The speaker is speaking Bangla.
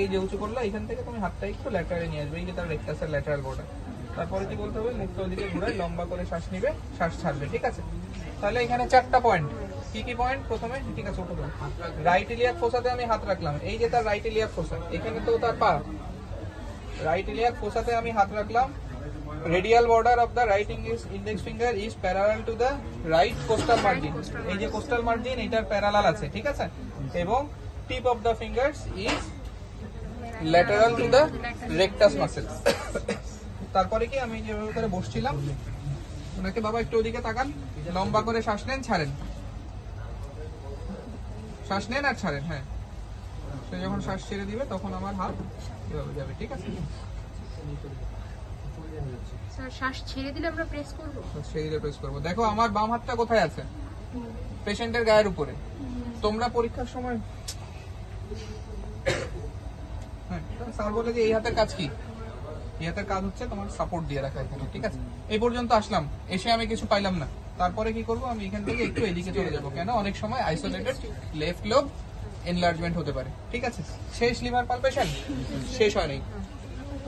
এই যে উঁচু করলো, এখান থেকে তুমি হাতটা একটু ল্যাটারালে নিয়ে আসবে, এই যে তার রেক্টাসের ল্যাটারাল বর্ডার। তারপরে কি বলতে হবে, মুখটা ওদিকে ঘুরাই, লম্বা করে শ্বাস নিবে, শ্বাস ছাড়বে, ঠিক আছে? তাহলে এখানে 4টা পয়েন্ট। কি কি পয়েন্ট? প্রথমে ঠিক আছে, ওঠো। রাইট ইলিয়াক ফোসাতে আমি হাত রাখলাম, এই যে তার রাইট ইলিয়াক ফোসা, এখানে তো তার পা, রাইট ইলিয়াক ফোসাতে আমি হাত রাখলাম। Radial border of the right index finger is parallel to the right coastal margin, এই যে কোস্টাল মার্জিন এটার প্যারালাল আছে, ঠিক আছে? এবং tip of the fingers is lateral to the rectus muscle. তারপরে কি আমি যেভাবে করে বসছিলাম, ওনাকে বাবা একটু ওদিকে তাকান, লম্বা করে শ্বাস নেন, ছাড়েন, শ্বাস নেন আর ছাড়েন। হ্যাঁ, সে যখন শ্বাস ছেড়ে দিবে তখন আমার হাত এভাবে যাবে, ঠিক আছে? স্যার শ্বাস ছেড়ে দিলে আমরা প্রেস করব? ছেড়ে দিলে প্রেস করব। দেখো আমার বাম হাতটা কোথায় আছে? পেশেন্টের গায়ের উপরে। তোমরা পরীক্ষার সময় হ্যাঁ, স্যার বলে যে এই হাতের কাজ কি? এই হাতের কাজ হচ্ছে তোমার সাপোর্ট দিয়ে রাখা এখানে, ঠিক আছে? এই পর্যন্ত আসলাম, এসে আমি কিছু পাইলাম না, তারপরে কি করব, আমি এখান থেকে একটু এদিকে চলে যাব। কেন? অনেক সময় আইসোলেটেড লেফট লোব এনলার্জমেন্ট হতে পারে, ঠিক আছে? শেষ লিভার পালপেশন শেষ হয়নি,